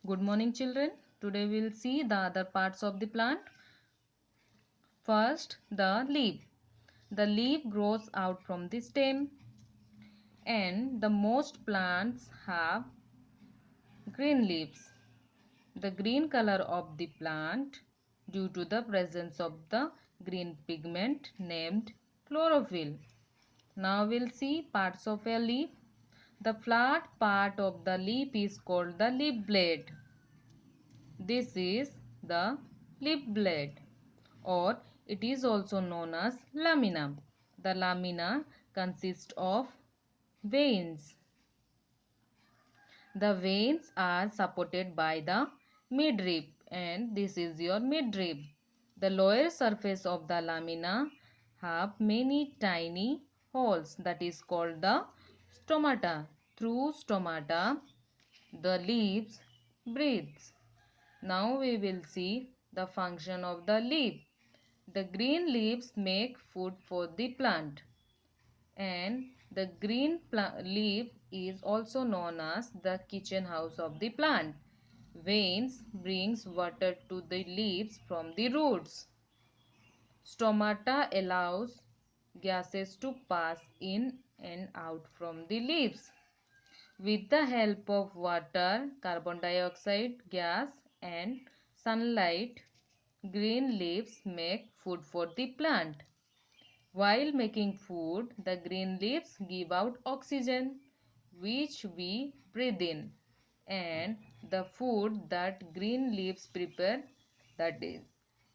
Good morning, children. Today we'll see the other parts of the plant. First, the leaf. The leaf grows out from the stem, and the most plants have green leaves. The green color of the plant due to the presence of the green pigment named chlorophyll. Now we'll see parts of a leaf. The flat part of the leaf is called the leaf blade. This is the leaf blade, or it is also known as lamina. The lamina consists of veins. The veins are supported by the midrib, and this is your midrib. The lower surface of the lamina have many tiny holes, that is called the stomata. Through stomata the leaves breathes. Now we will see the function of the leaf. The green leaves make food for the plant, and the green leaf is also known as the kitchen house of the plant. Veins brings water to the leaves from the roots. Stomata allows gases to pass in and out from the leaves. With the help of water, carbon dioxide gas and sunlight, green leaves make food for the plant. While making food, the green leaves give out oxygen which we breathe in, and the food that green leaves prepare, that is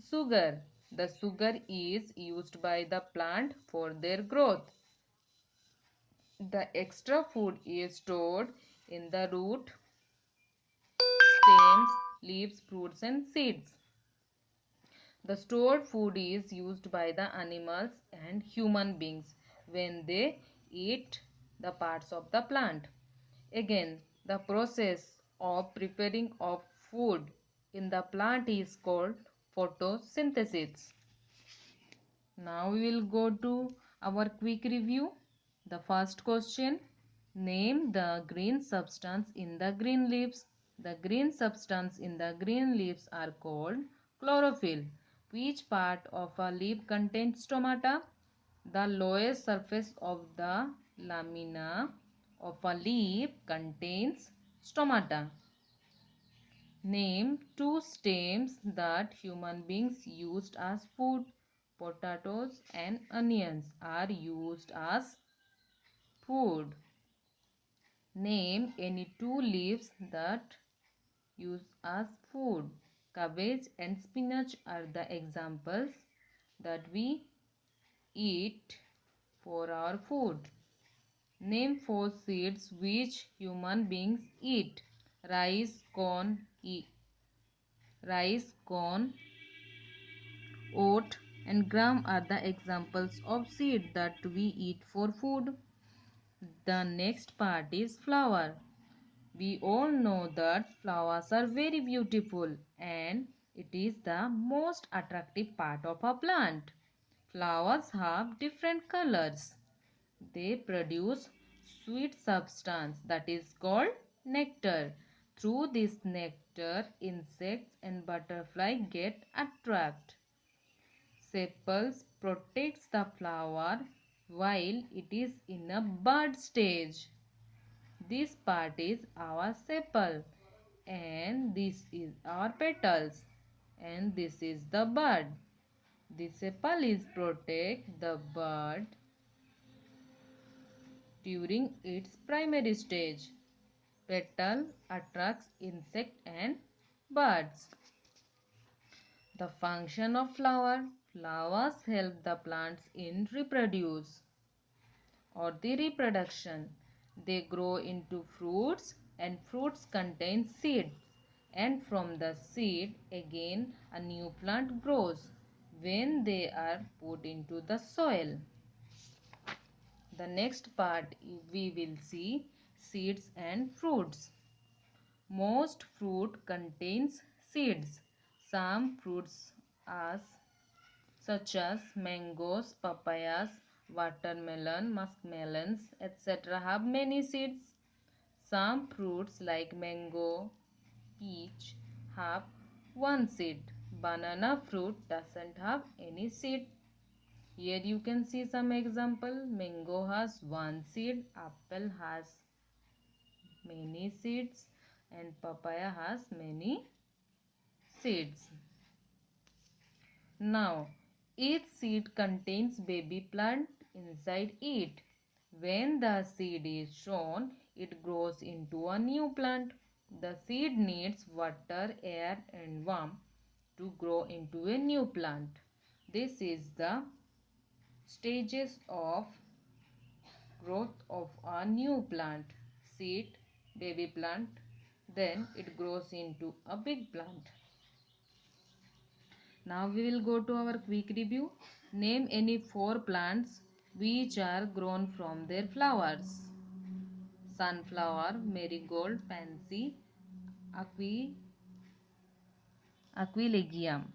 sugar. The sugar is used by the plant for their growth. The extra food is stored in the root, stems, leaves, fruits and seeds. The stored food is used by the animals and human beings when they eat the parts of the plant. Again, the process of preparing of food in the plant is called photosynthesis. Now we will go to our quick review. The first question: name the green substance in the green leaves. The green substance in the green leaves are called chlorophyll. Which part of a leaf contains stomata? The lower surface of the lamina of a leaf contains stomata. Name two stems that human beings used as food. Potatoes and onions are used as food. Name any two leaves that use as food. Cabbage and spinach are the examples that we eat for our food. Name four seeds which human beings eat. Rice, corn, oat and gram are the examples of seed that we eat for food. The next part is flower. We all know that flowers are very beautiful and it is the most attractive part of a plant. Flowers have different colors. They produce sweet substance that is called nectar. Through this nectar, insects and butterflies get attracted. Sepals protects the flower while it is in a bud stage. This part is our sepal, and this is our petals, and this is the bud. The sepal is protect the bud during its primary stage. Petal attracts insect and birds. The function of flower. Flowers help the plants in reproduce or the reproduction. They grow into fruits and fruits contain seed, and from the seed again a new plant grows when they are put into the soil. The next part we will see seeds and fruits. Most fruit contains seeds. Some fruits as such as mangoes, papayas, watermelon, muskmelons, etc. have many seeds. Some fruits like mango each have one seed. Banana fruit doesn't have any seed. Here you can see some example. Mango has one seed, apple has many seeds, and papaya has many seeds. Now, each seed contains baby plant inside it. When the seed is sown, it grows into a new plant. The seed needs water, air and warmth to grow into a new plant. This is the stages of growth of a new plant. Seed, baby plant, then it grows into a big plant. Now we will go to our quick review. Name any four plants which are grown from their flowers. Sunflower, marigold, pansy, aquilegium.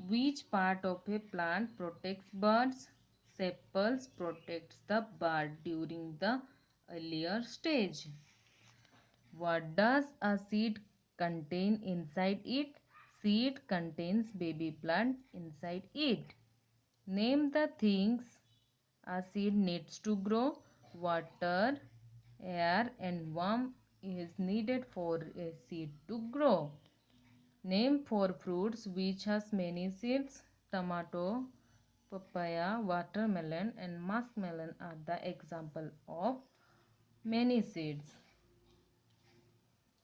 Which part of a plant protects birds? Sepals protects the bird during the earlier stage. What does a seed contain inside it? Seed contains baby plant inside it. Name the things a seed needs to grow. Water, air and warmth is needed for a seed to grow. Name four fruits which has many seeds. Tomato, papaya, watermelon and muskmelon are the example of many seeds.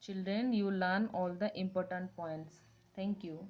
Children, you learn all the important points. Thank you.